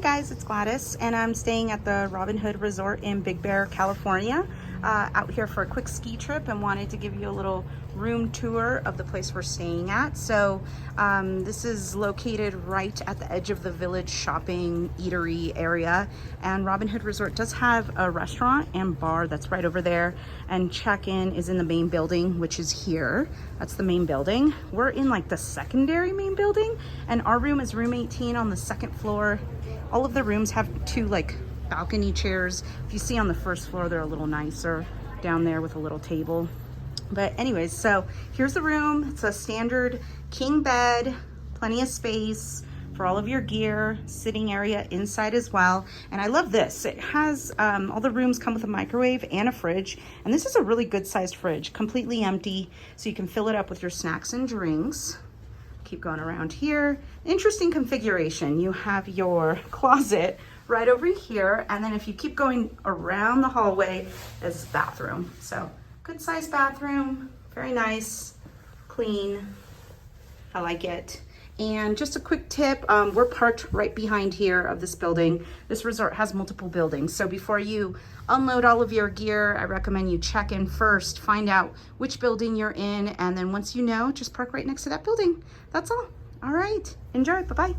guys, it's Gladys, and I'm staying at the Robinhood Resort in Big Bear, California. Out here for a quick ski trip and wanted to give you a little room tour of the place we're staying at. So this is located right at the edge of the village shopping eatery area, and Robinhood Resort does have a restaurant and bar that's right over there, and check-in is in the main building, which is here. That's the main building. We're in like the secondary main building, and our room is room 18 on the second floor. All of the rooms have two like balcony chairs. If you see on the first floor, they're a little nicer down there with a little table. But anyways, so here's the room. It's a standard king bed, plenty of space for all of your gear, sitting area inside as well. And I love this. It has, all the rooms come with a microwave and a fridge. And this is a really good sized fridge, completely empty. So you can fill it up with your snacks and drinks. Keep going around here. Interesting configuration. You have your closet right over here, and then if you keep going around the hallway is the bathroom. So good sized bathroom, very nice, clean. I like it. And just a quick tip, we're parked right behind here of this building. This resort has multiple buildings, so before you unload all of your gear, I recommend you check in first, find out which building you're in, and then once you know, just park right next to that building. That's all. All right, enjoy, bye-bye.